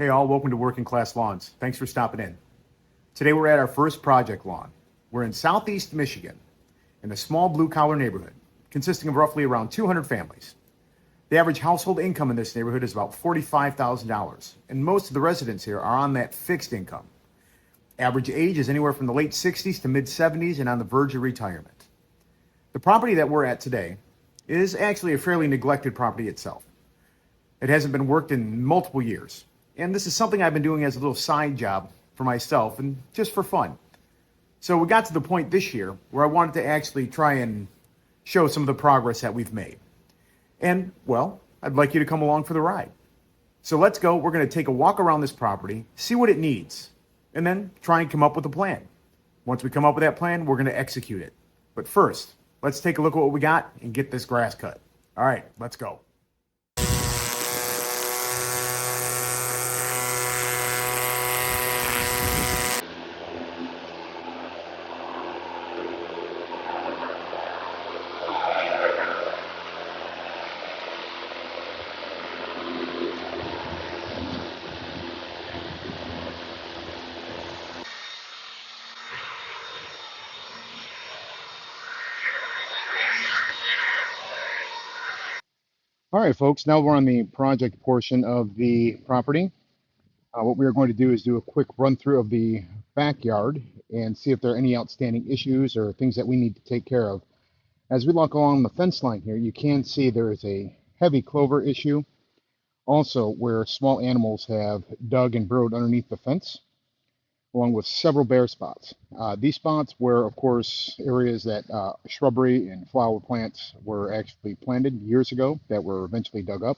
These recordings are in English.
Hey all, welcome to Working Class Lawns. Thanks for stopping in. Today we're at our first project lawn. We're in southeast Michigan in a small blue-collar neighborhood consisting of roughly around 200 families. The average household income in this neighborhood is about $45,000, and most of the residents here are on that fixed income. Average age is anywhere from the late 60s to mid-70s and on the verge of retirement. The property that we're at today is actually a fairly neglected property itself. It hasn't been worked in multiple years. And this is something I've been doing as a little side job for myself and just for fun. So we got to the point this year where I wanted to actually try and show some of the progress that we've made. And, well, I'd like you to come along for the ride. So let's go. We're going to take a walk around this property, see what it needs, and then try and come up with a plan. Once we come up with that plan, we're going to execute it. But first, let's take a look at what we got and get this grass cut. All right, let's go. All right, folks, now we're on the project portion of the property. What we are going to do is do a quick run through of the backyard and see if there are any outstanding issues or things that we need to take care of. As we walk along the fence line here, you can see there is a heavy clover issue, also where small animals have dug and burrowed underneath the fence, along with several bare spots. These spots were, of course, areas that shrubbery and flower plants were actually planted years ago that were eventually dug up.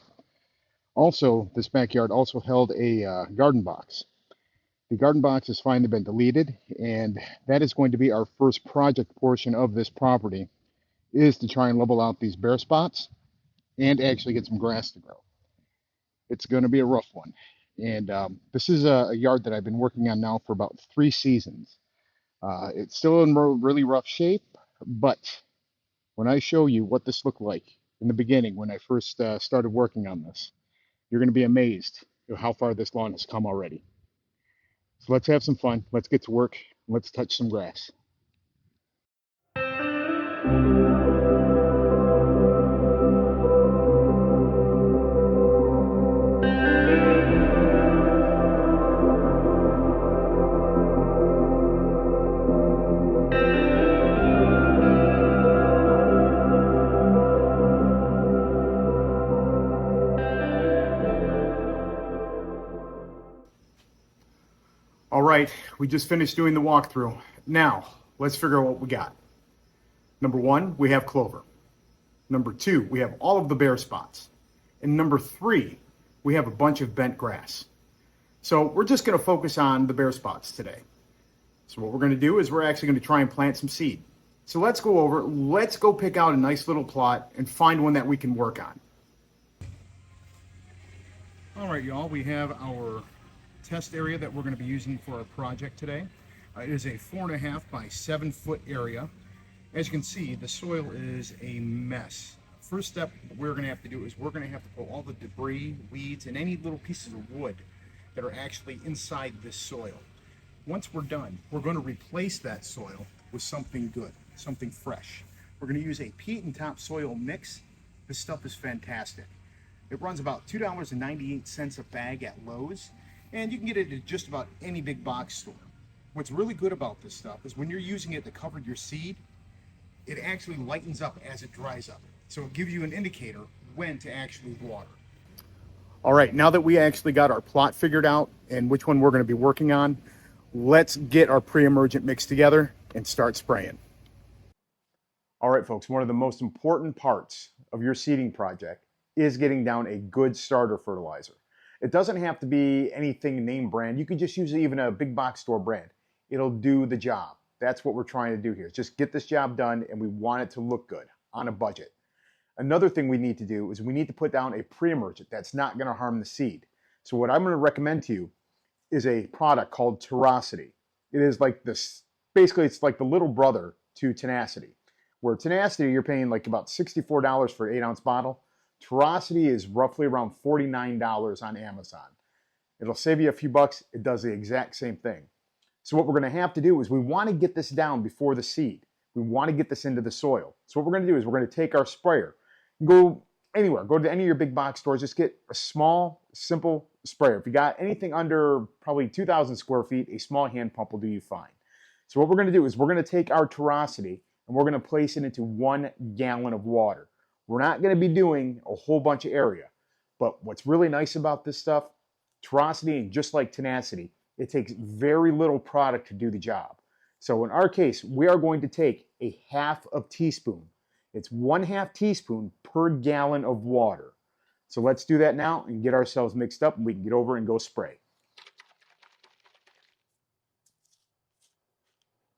Also, this backyard also held a garden box. The garden box has finally been deleted, and that is going to be our first project portion of this property, is to try and level out these bare spots and actually get some grass to grow. It's going to be a rough one. And this is a yard that I've been working on now for about 3 seasons. It's still in really rough shape, but when I show you what this looked like in the beginning when I first started working on this, you're going to be amazed at how far this lawn has come already. So let's have some fun. Let's get to work. Let's touch some grass. All right, we just finished doing the walkthrough. Now, let's figure out what we got. Number 1, we have clover. Number 2, we have all of the bare spots. And number 3, we have a bunch of bent grass. So we're just going to focus on the bare spots today. So what we're going to do is we're actually going to try and plant some seed. So let's go pick out a nice little plot and find one that we can work on. All right, y'all, we have our test area that we're going to be using for our project today. It is a 4.5 by 7 foot area. As you can see, the soil is a mess. First step we're going to have to do is we're going to have to pull all the debris, weeds, and any little pieces of wood that are actually inside this soil. Once we're done, we're going to replace that soil with something good, something fresh. We're going to use a peat and topsoil mix. This stuff is fantastic. It runs about $2.98 a bag at Lowe's, and you can get it at just about any big box store. What's really good about this stuff is when you're using it to cover your seed, it actually lightens up as it dries up. So it gives you an indicator when to actually water. All right, now that we actually got our plot figured out and which one we're going to be working on, let's get our pre-emergent mix together and start spraying. All right, folks, one of the most important parts of your seeding project is getting down a good starter fertilizer. It doesn't have to be anything name brand. You can just use even a big box store brand. It'll do the job. That's what we're trying to do here. Just get this job done, and we want it to look good on a budget. Another thing we need to do is we need to put down a pre-emergent that's not going to harm the seed. So what I'm going to recommend to you is a product called Terracity. It is like this, basically it's like the little brother to Tenacity. Where Tenacity, you're paying like about $64 for an 8-ounce bottle. Terracity is roughly around $49 on Amazon. It'll save you a few bucks. It does the exact same thing. So what we're going to have to do is we want to get this down before the seed. We want to get this into the soil. So what we're going to do is we're going to take our sprayer, go anywhere, go to any of your big box stores, just get a small, simple sprayer. If you got anything under probably 2,000 square feet, a small hand pump will do you fine. So what we're going to do is we're going to take our Turocity and we're going to place it into 1 gallon of water. We're not going to be doing a whole bunch of area. But what's really nice about this stuff, Turocity, and just like Tenacity, it takes very little product to do the job. So in our case, we are going to take a half of teaspoon. It's 1/2 teaspoon per gallon of water. So let's do that now and get ourselves mixed up and we can get over and go spray.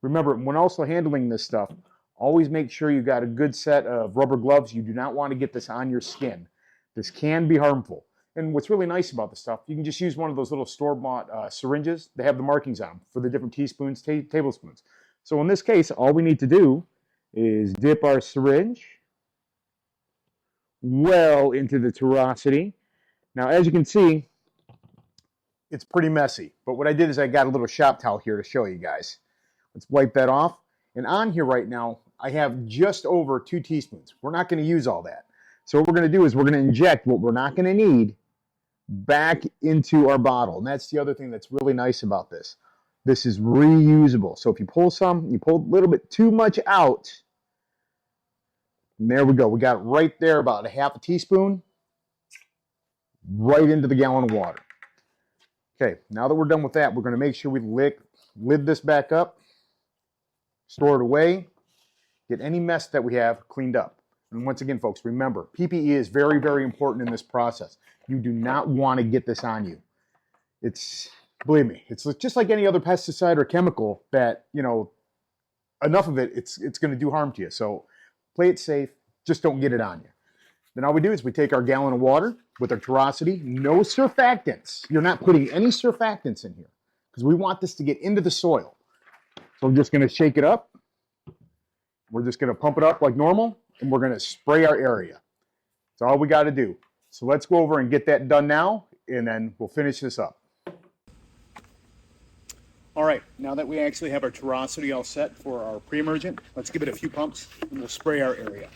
Remember, when also handling this stuff, always make sure you got a good set of rubber gloves. You do not want to get this on your skin. This can be harmful. And what's really nice about this stuff, you can just use one of those little store-bought syringes. They have the markings on them for the different teaspoons, tablespoons. So in this case, all we need to do is dip our syringe well into the Turocity. Now, as you can see, it's pretty messy. But what I did is I got a little shop towel here to show you guys. Let's wipe that off. And on here right now, I have just over 2 teaspoons. We're not going to use all that. So what we're going to do is we're going to inject what we're not going to need back into our bottle. And that's the other thing that's really nice about this. This is reusable. So if you pull some, you pull a little bit too much out, and there we go. We got it right there, about a 1/2 teaspoon, right into the gallon of water. Okay, now that we're done with that, we're going to make sure we lid this back up, store it away, get any mess that we have cleaned up. And once again, folks, remember, PPE is very, very important in this process. You do not want to get this on you. It's, believe me, it's just like any other pesticide or chemical that, you know, enough of it, it's going to do harm to you. So play it safe. Just don't get it on you. Then all we do is we take our gallon of water with our Turocity. No surfactants. You're not putting any surfactants in here because we want this to get into the soil. So I'm just going to shake it up. We're just going to pump it up like normal, and we're going to spray our area. That's all we got to do. So let's go over and get that done now, and then we'll finish this up. All right, now that we actually have our Turocity all set for our pre-emergent, let's give it a few pumps and we'll spray our area.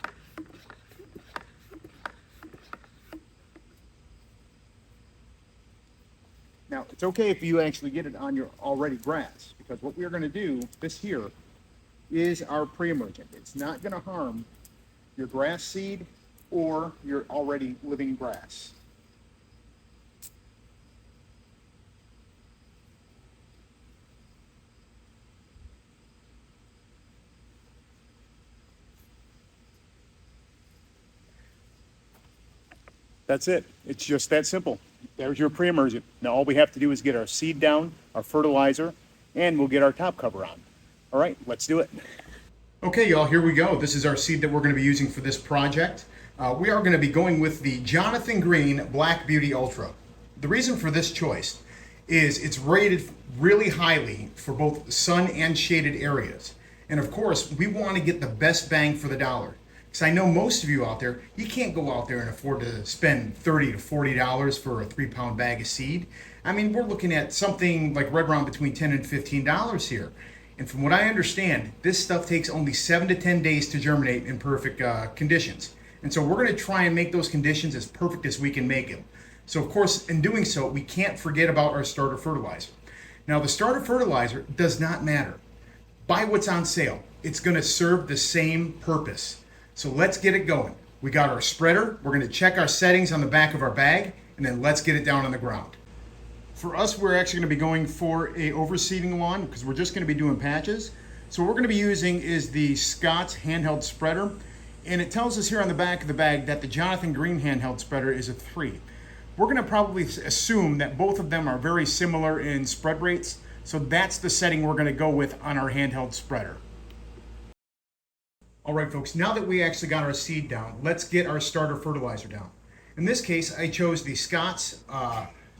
Now, it's okay if you actually get it on your already grass, because what we're going to do, this here, is our pre-emergent. It's not going to harm your grass seed or your already living grass. That's it. It's just that simple. There's your pre-emergent. Now all we have to do is get our seed down, our fertilizer, and we'll get our top cover on. All right, let's do it. Okay, y'all, here we go. This is our seed that we're going to be using for this project. We are going to be going with the Jonathan Green Black Beauty Ultra. The reason for this choice is it's rated really highly for both sun and shaded areas. And of course, we want to get the best bang for the dollar. Because I know most of you out there, you can't go out there and afford to spend $30 to $40 for a 3-pound bag of seed. I mean, we're looking at something like right around between $10 and $15 here. And from what I understand, this stuff takes only 7 to 10 days to germinate in perfect conditions. And so we're going to try and make those conditions as perfect as we can make them. So of course, in doing so, we can't forget about our starter fertilizer. Now the starter fertilizer does not matter. Buy what's on sale. It's going to serve the same purpose. So let's get it going. We got our spreader. We're going to check our settings on the back of our bag, and then let's get it down on the ground. For us, we're actually going to be going for a overseeding lawn because we're just going to be doing patches. So what we're going to be using is the Scotts handheld spreader. And it tells us here on the back of the bag that the Jonathan Green handheld spreader is a 3. We're going to probably assume that both of them are very similar in spread rates. So that's the setting we're going to go with on our handheld spreader. All right, folks, now that we actually got our seed down, let's get our starter fertilizer down. In this case, I chose the Scotts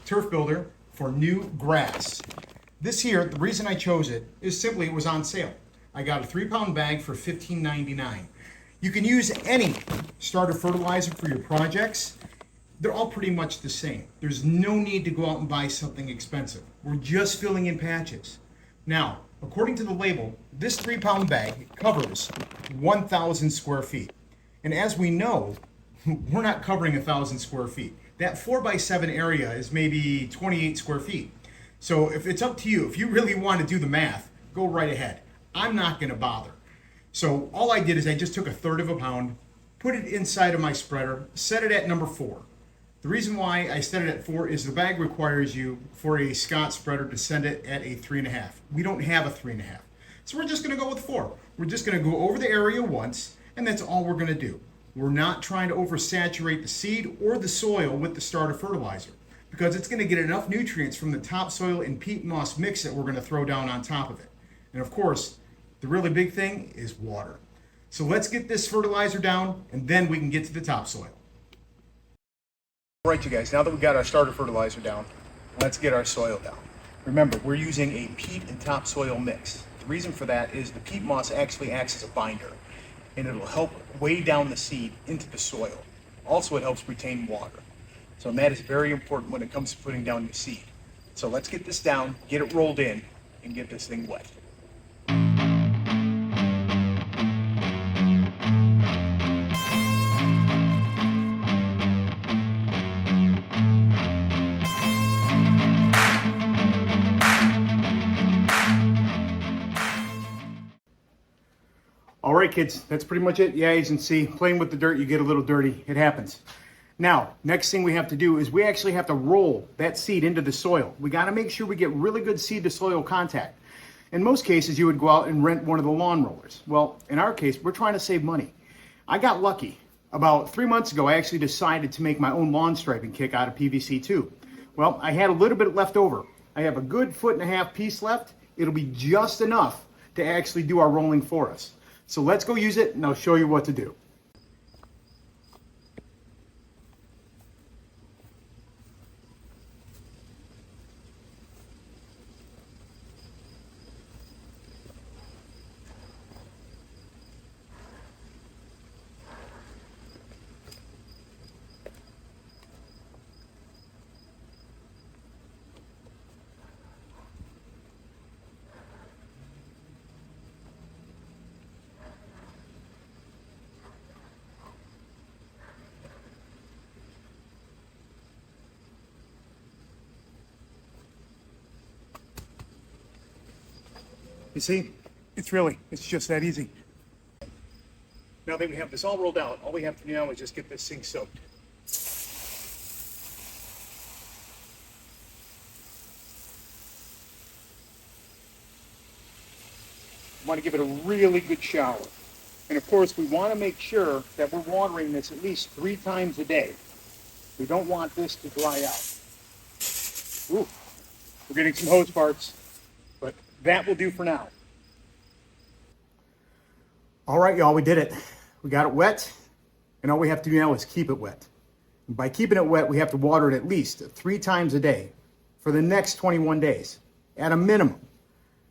Turf Builder for new grass. This here, the reason I chose it is simply it was on sale. I got a 3-pound bag for $15.99. You can use any starter fertilizer for your projects. they're all pretty much the same. There's no need to go out and buy something expensive. We're just filling in patches. Now, according to the label, this 3-pound bag covers 1,000 square feet. And as we know, we're not covering 1,000 square feet. That 4x7 area is maybe 28 square feet. So if it's up to you, if you really want to do the math, go right ahead. I'm not going to bother. So all I did is I just took 1/3 of a pound, put it inside of my spreader, set it at number 4. The reason why I set it at 4 is the bag requires you for a Scott spreader to send it at a 3.5. We don't have a 3.5. So we're just going to go with 4. We're just going to go over the area once, and that's all we're going to do. We're not trying to oversaturate the seed or the soil with the starter fertilizer, because it's going to get enough nutrients from the topsoil and peat moss mix that we're going to throw down on top of it. And of course, the really big thing is water. So let's get this fertilizer down, and then we can get to the topsoil. All right, you guys, now that we got our starter fertilizer down, let's get our soil down. Remember, we're using a peat and topsoil mix. The reason for that is the peat moss actually acts as a binder, and it'll help weigh down the seed into the soil. Also, it helps retain water. So that is very important when it comes to putting down your seed. So let's get this down, get it rolled in, and get this thing wet. All right, kids, that's pretty much it. Yeah, as you can see, playing with the dirt, you get a little dirty. It happens. Now, next thing we have to do is we actually have to roll that seed into the soil. We got to make sure we get really good seed to soil contact. In most cases, you would go out and rent one of the lawn rollers. Well, in our case, we're trying to save money. I got lucky. About 3 months ago, I actually decided to make my own lawn striping kit out of PVC too. Well, I had a little bit left over. I have a good 1.5 foot piece left. It'll be just enough to actually do our rolling for us. So let's go use it, and I'll show you what to do. You see, it's just that easy. Now that we have this all rolled out, all we have to do now is just get this thing soaked. We want to give it a really good shower. And of course, we want to make sure that we're watering this at least 3 times a day. We don't want this to dry out. Ooh, we're getting some hose parts. But that will do for now. All right, y'all, we did it. We got it wet, and all we have to do now is keep it wet. And by keeping it wet, we have to water it at least 3 times a day for the next 21 days, at a minimum.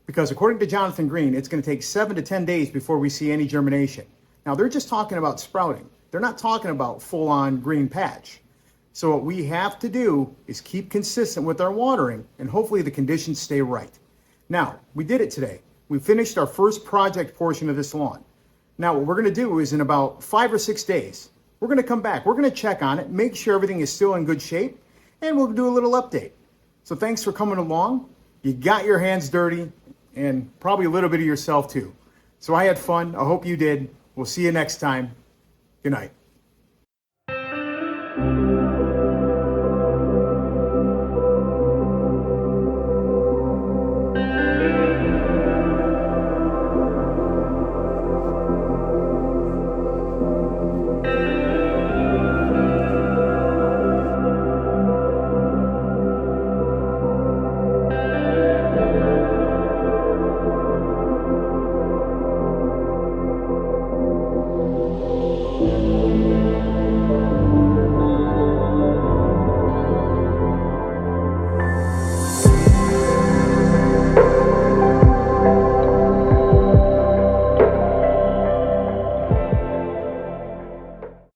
Because according to Jonathan Green, it's going to take 7 to 10 days before we see any germination. Now, they're just talking about sprouting. They're not talking about full-on green patch. So what we have to do is keep consistent with our watering, and hopefully the conditions stay right. Now, we did it today. We finished our first project portion of this lawn. Now, what we're going to do is in about 5 or 6 days, we're going to come back. We're going to check on it, make sure everything is still in good shape, and we'll do a little update. So thanks for coming along. You got your hands dirty, and probably a little bit of yourself too. So I had fun. I hope you did. We'll see you next time. Good night.